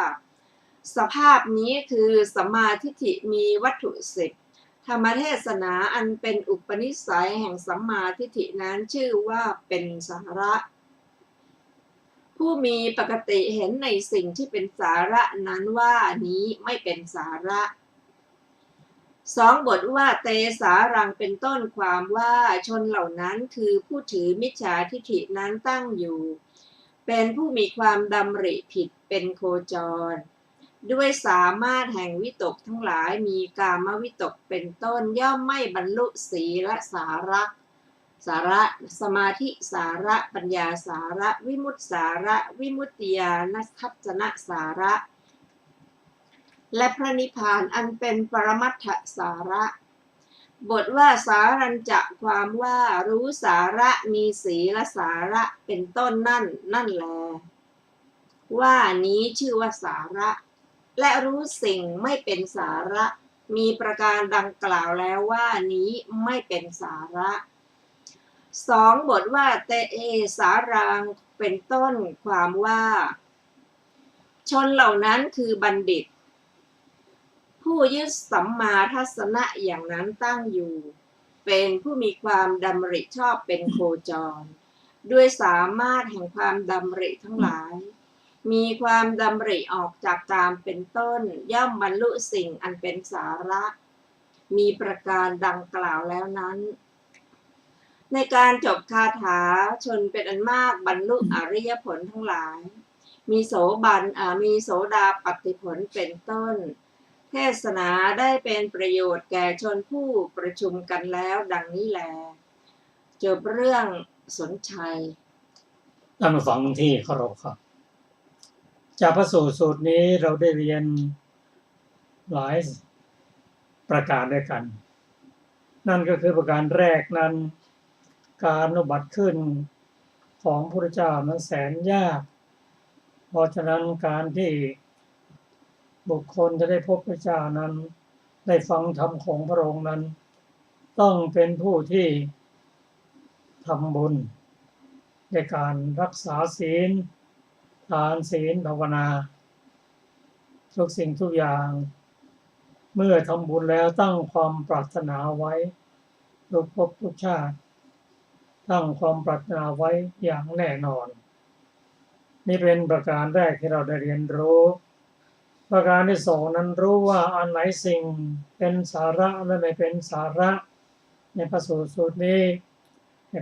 สภาพนี้คือสัมมาทิฏฐิมีวัตถุ10ธรรมเทศนาอันเป็นอุปนิสัยแห่งสัมมาทิฏฐินั้นชื่อว่าเป็นสาระผู้มีปกติเห็นในสิ่งที่เป็นสาระนั้นว่านี้ไม่เป็นสาระสองบทว่าเตสารังเป็นต้นความว่าชนเหล่านั้นคือผู้ถือมิจฉาทิฏฐินั้นตั้งอยู่เป็นผู้มีความดำริผิดเป็นโคจรด้วยสามารถแห่งวิตกทั้งหลายมีกามวิตกเป็นต้นย่อมไม่บรรลุศีลสาระ สาระสมาธิสาระปัญญาสาระวิมุตติสาระวิมุตติญาณทัศนะสาระและพระนิพพานอันเป็นปรมัตถสาระบทว่าสารัญจะความว่ารู้สาระมีศีลสาระเป็นต้นนั่นแลว่านี้ชื่อว่าสาระและรู้สิ่งไม่เป็นสาระมีประการดังกล่าวแล้วว่านี้ไม่เป็นสาระ2บทว่าเตเอสารังเป็นต้นความว่าชนเหล่านั้นคือบัณฑิตผู้ยึดสัมมาทัศนะอย่างนั้นตั้งอยู่เป็นผู้มีความดำริชอบเป็นโคจรด้วยสามารถแห่งความดำริทั้งหลายมีความดำริออกจากกามเป็นต้นย่อมบรรลุสิ่งอันเป็นสาระมีประการดังกล่าวแล้วนั้นในการจบคาถาชนเป็นอันมากบรรลุอริยผลทั้งหลายมีโสดาปัตติผลเป็นต้นเทศนาได้เป็นประโยชน์แก่ชนผู้ประชุมกันแล้วดังนี้แลจบเรื่องสนชัยท่านผู้ฟังที่เคารพครับจากพระสูตรนี้เราได้เรียนหลายประการด้วยกันนั่นก็คือประการแรกนั้นการอุบัติขึ้นของพระพุทธเจ้านั้นแสนยากเพราะฉะนั้นการที่บุคคลจะได้พบพระเจ้านั้นได้ฟังธรรมของพระองค์นั้นต้องเป็นผู้ที่ทำบุญในการรักษาศีลทานศีลภาวนาทุกสิ่งทุกอย่างเมื่อทำบุญแล้วตั้งความปรารถนาไว้ทุกภพทุกชาติตั้งความปรารถนาไว้อย่างแน่นอนนี่เป็นประการแรกที่เราได้เรียนรู้ประการที่สองนั้นรู้ว่าอันไหนสิ่งเป็นสาระและไม่เป็นสาระในพระสูตรนี้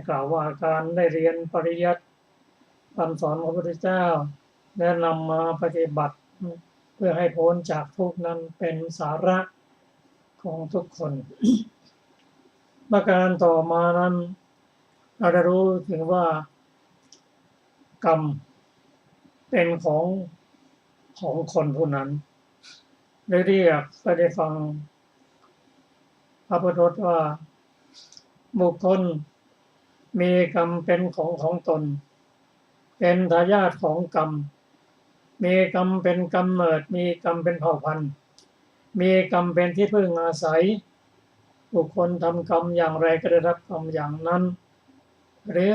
กล่าวว่าการได้เรียนปริยัติคำสอนของพระพุทธเจ้าและนำมาปฏิบัติเพื่อให้พ้นจากทุกข์นั้นเป็นสาระของทุกคนประการต่อมานั้นเราได้รู้ถึงว่ากรรมเป็นของคนผู้นั้นได้เรียกได้ฟังพระพุทธพจน์ว่าบุคคลมีกรรมเป็นของตนเป็นทายาทของกรรมมีกรรมเป็นกำเนิดมีกรรมเป็นเผ่าพันธุ์มีกรรมเป็นที่พึ่งอาศัยบุคคลทำกรรมอย่างไรก็ได้รับกรรมอย่างนั้นหรือ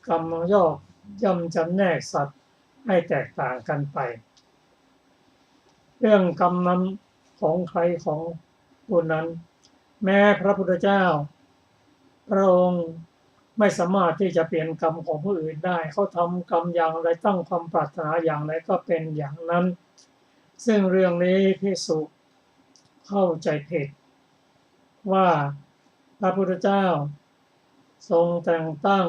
กรรมย่อมจำแนกสัตว์ให้แตกต่างกันไปเรื่องกรรมนั้นของใครของผู้นั้นแม้พระพุทธเจ้าพระองค์ไม่สามารถที่จะเปลี่ยนกรรมของผู้อื่นได้เขาทำกรรมอย่างไรตั้งความปรารถนาอย่างไรก็เป็นอย่างนั้นซึ่งเรื่องนี้ภิกษุเข้าใจผิดว่าพระพุทธเจ้าทรงแต่งตั้ง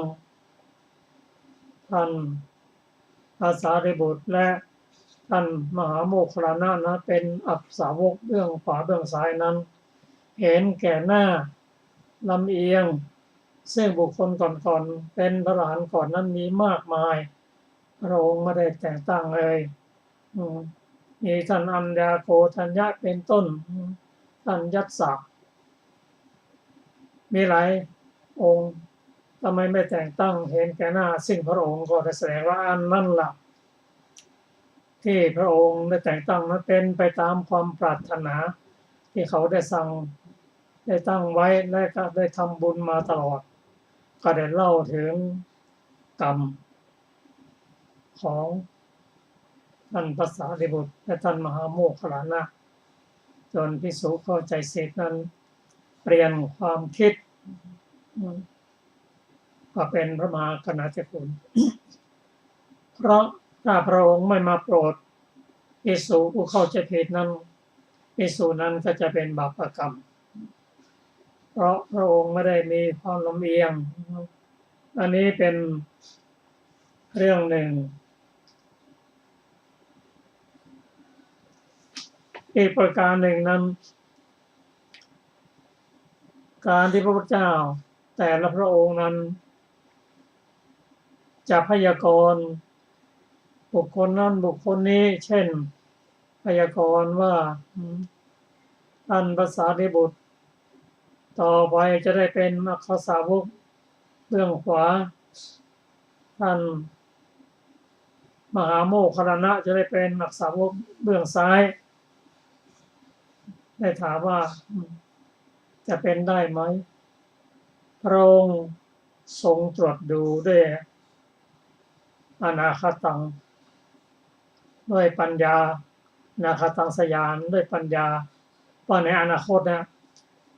ท่านพระสารีบุตรและท่านมหาโมคคัลลานะนะเป็นอัปสาวกเบื้องขวาเบื้องซ้ายนั้นเห็นแก่หน้าลำเอียงซึ่งบุคคลก่อนเป็นพระอรหันต์ก่อนนั้นมีมากมายพระองค์ไม่ได้แต่งตั้งเลยมีท่านอัญญาโกณทัญญะเป็นต้นท่านยัสสะมีหลายองค์ทำไมไม่แต่งตั้งเห็นแก่หน้าซึ่งพระองค์ก็แสดงว่าอันนั่นล่ะที่พระองค์ได้แต่งตั้งนั้นเป็นไปตามความปรารถนาที่เขาได้สั่งได้ตั้งไว้และก็ได้ทำบุญมาตลอดก็ได้เล่าถึงกรรมของท่านพระสารีบุตรและท่านมหาโมคคัลลานะจนภิกษุเข้าใจเสร็จนั้นเปลี่ยนความคิดก็เป็นพระมหากรุณาธิคุณเพราะถ้าพระองค์ไม่มาโปรดภิกษุผู้เข้าใจผิดนั้นภิกษุนั้นก็จะเป็นบาปกรรมเพราะพระองค์ไม่ได้มีความลำเอียงอันนี้เป็นเรื่องหนึ่งอีกประการหนึ่งนั้นการที่พระพุทธเจ้า แต่ละพระองค์นั้นจะพยากรณ์บุคคลนั้นบุคคลนี้เช่นพยากรณ์ว่าท่านพระสารีบุตรต่อไปจะได้เป็นอัครสาวกเบื้องขวาท่านมหาโมคคัลลานะจะได้เป็นอักษาวกเบื้องซ้ายได้ถามว่าจะเป็นได้ไหมพระองค์ทรงตรวจดูด้วยอนาคตังด้วยปัญญาอนาคตังสยานด้วยปัญญาว่าในอนาคตนะ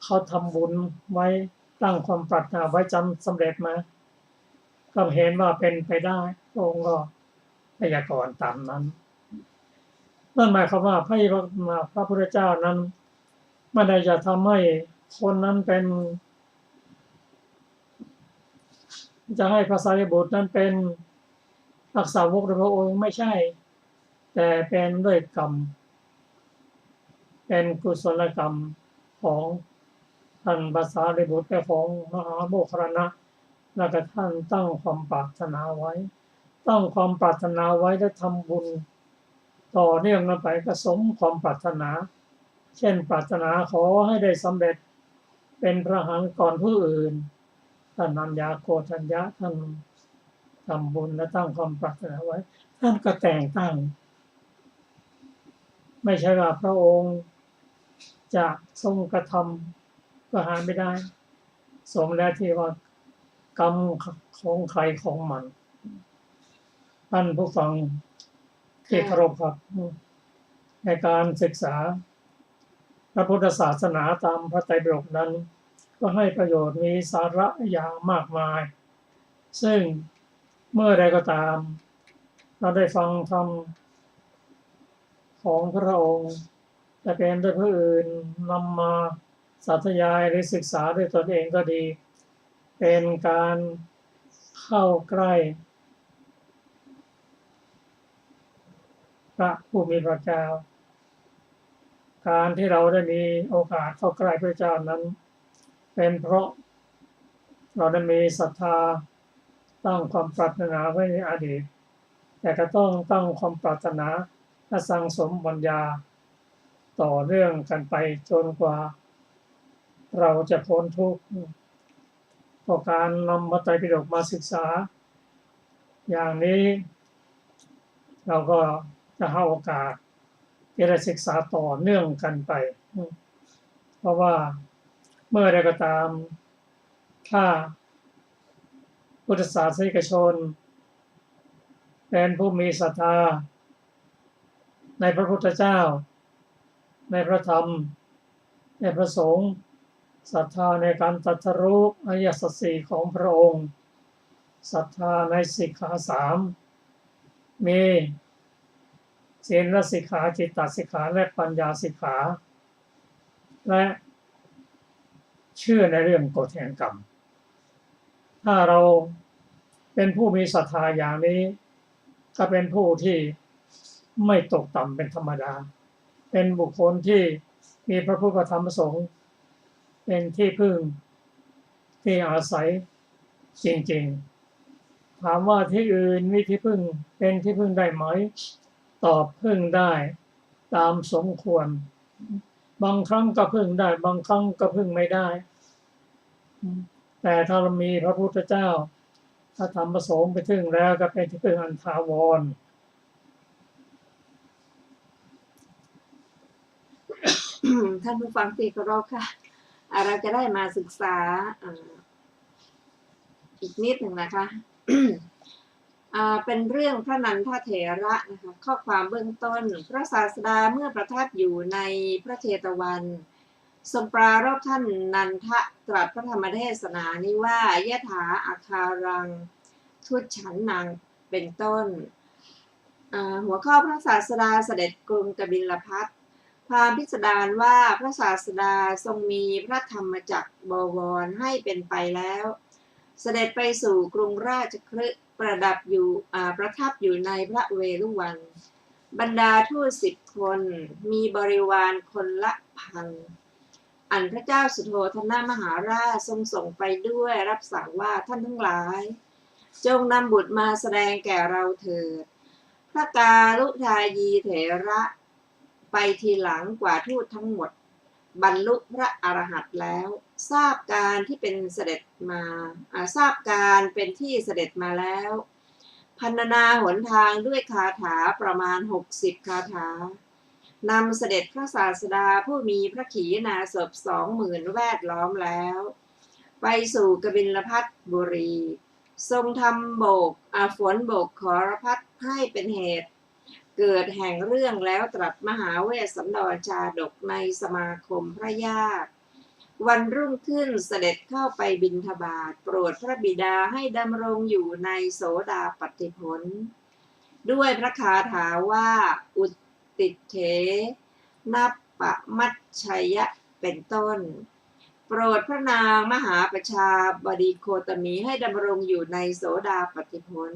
เขาทำบุญไว้ตั้งความปรารถนาไว้จำสำเร็จมาก็เห็นว่าเป็นไปได้พระองค์ก็พยากรณ์ตามนั้นนั่นหมายความว่าพระพุทธเจ้านั้นไม่ได้จะทำให้คนนั้นเป็นจะให้พระสารีบุตรนั้นเป็นอักษาวกหรือพระองค์ไม่ใช่แต่เป็นด้วยกรรมเป็นกุศลกรรมของท่านพระสารีบุตรและของมหาโมคคัลลานะแล้วก็ท่านตั้งความปรารถนาไว้ตั้งความปรารถนาไว้และทำบุญต่อเนื่องกันไปก็สมความปรารถนาเช่นปรารถนาขอให้ได้สำเร็จเป็นพระอรหันต์ก่อนผู้อื่นท่านนัญญาโกฏัญญะท่านทำบุญและตั้งความปรารถนาไว้ท่านก็แต่งตั้งไม่ใช่ว่าพระองค์จะทรงกระทำก็หาไม่ได้สมแล้วที่ว่ากรรมของใครของมันท่านผู้ฟังที่เคารพครับในการศึกษาพระพุทธศาสนาตามพระไตรปิฎกนั้นก็ให้ประโยชน์มีสาระอย่างมากมายซึ่งเมื่อใดก็ตามเราได้ฟังธรรมของพระองค์จะเป็นด้วยผู้อื่นนำมาสาธยายหรือศึกษาด้วยตนเองก็ดีเป็นการเข้าใกล้พระผู้มีพระเจ้าการที่เราได้มีโอกาสเข้าใกล้พระเจ้านั้นเป็นเพราะเราได้มีศรัทธาตั้งความปรารถนาไว้ในอดีตแต่ก็ต้องตั้งความปรารถนาและสั่งสมปัญญาต่อเนื่องกันไปจนกว่าเราจะพ้นทุกข์เพราะการนำพระไตรปิฎกมาศึกษาอย่างนี้เราก็จะให้โอกาสที่จะศึกษาต่อเนื่องกันไปเพราะว่าเมื่อใดก็ตามถ้าพุทธศาสนิกชนเป็นผู้มีศรัทธาในพระพุทธเจ้าในพระธรรมในพระสงฆ์ศรัทธาในการตรัสรู้อริยสัจสี่ของพระองค์ศรัทธาในสิกขาสามมีศีลสิกขาจิตตสิกขาและปัญญาสิกขาและเชื่อในเรื่องกฎแห่งกรรมถ้าเราเป็นผู้มีศรัทธาอย่างนี้ก็เป็นผู้ที่ไม่ตกต่ำเป็นธรรมดาเป็นบุคคลที่มีพระพุทธธรรมประสงค์เป็นที่พึ่งที่อาศัยจริงๆถามว่าที่อื่นมีที่พึ่งเป็นที่พึ่งได้ไหมตอบพึ่งได้ตามสมควรบางครั้งก็พึ่งได้บางครั้งก็พึ่งไม่ได้แต่ถ้าเรามีพระพุทธเจ้าพระธรรมประสงค์ไปถึงแล้วก็เป็นที่พึ่งอันถาวรท่านผู้ฟังที่เคารพค่ะเราจะได้มาศึกษาอีกนิดหนึ่งนะคะเป็นเรื่องพระนันทเถระนะคะข้อความเบื้องต้นพระศาสดาเมื่อประทับอยู่ในพระเชตวันทรงปรารภท่านนันทะตรัสพระธรรมเทศนานี้ว่ายะถาอาคารังทุจฉันนังเป็นต้นหัวข้อพระศาสดาเสด็จกรุงกบิลพัสดุพราหมณ์พิสดารว่าพระศาสดาทรงมีพระธรรมจักรบวรให้เป็นไปแล้วเสด็จไปสู่กรุงราชคฤห์ประทับอยู่ในพระเวฬุวันบรรดาทูต10 คนมีบริวารคนละ1,000 อันพระเจ้าสุโธทนะมหาราชทรงส่งไปด้วยรับสั่งว่าท่านทั้งหลายจงนำบุตรมาแสดงแก่เราเถิดพระกาลุทายีเถระไปทีหลังกว่าทูตทั้งหมดบรรลุพระอรหันต์แล้วทราบการที่เป็นเสด็จมาทราบการเป็นที่เสด็จมาแล้วพรรณนาหนทางด้วยคาถาประมาณ60คาถานำเสด็จพระศาสดาผู้มีพระขีณาสพ20,000แวดล้อมแล้วไปสู่กบิลพัสบุรีทรงทำฝนโบกขอรพัดให้เป็นเหตุเกิดแห่งเรื่องแล้วตรัสมหาเวสสันดรชาดกในสมาคมพระญาติวันรุ่งขึ้นเสด็จเข้าไปบิณฑบาตโปรดพระบิดาให้ดำรงอยู่ในโสดาปัตติผลด้วยพระคาถาว่าอุตติเถนัปปมัชชัยะเป็นต้นโปรดพระนางมหาประชาบดีโคตมีให้ดำรงอยู่ในโสดาปัตติผล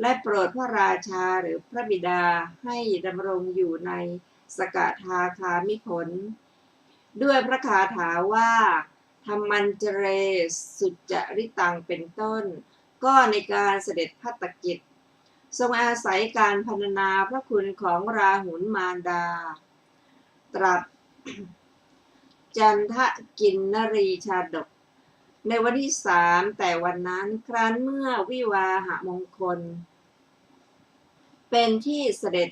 และโปรดพระราชาหรือพระบิดาให้ดำรงอยู่ในสกทาคามิผลด้วยพระคาถาว่าธรรมัญเจเรสุจริตังเป็นต้นก็ในการเสด็จภัตตกิจทรงอาศัยการพรรณนาพระคุณของราหุลมารดาตรัส จันทกินนรีชาดกในวันที่3แต่วันนั้นครั้นเมื่อวิวาหมงคลเป็นที่เสด็จ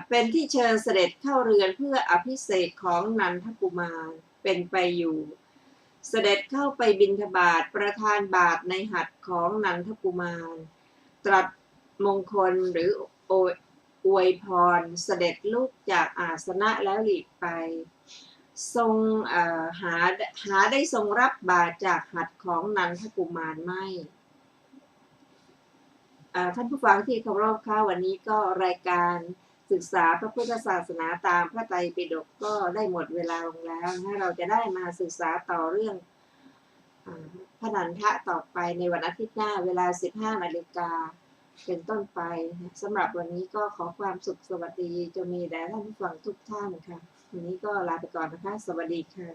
เป็นที่เชิญเสด็จเข้าเรือนเพื่ออภิเษกของนันทกุมารเป็นไปอยู่เสด็จเข้าไปบิณฑบาตประทานบาตรในหัตถ์ของนันทกุมารตรัสมงคลหรืออวยพรเสด็จลุกจากอาสนะแล้วหลีกไปทรงหาได้ทรงรับบาตรจากหัตถ์ของนันทกุมารไม่ท่านผู้ฟังที่เคารพค่ะวันนี้ก็รายการศึกษาพระพุทธศาสนาตามพระไตรปิฎกก็ได้หมดเวลาลงแล้วนะเราจะได้มาศึกษาต่อเรื่องพระนันทะต่อไปในวันอาทิตย์หน้าเวลา 15 นาฬิกาเป็นต้นไปสำหรับวันนี้ก็ขอความสุขสวัสดีจะมีแด่ท่านผู้ฟังทุกท่านค่ะวันนี้ก็ลาไปก่อนนะคะสวัสดีค่ะ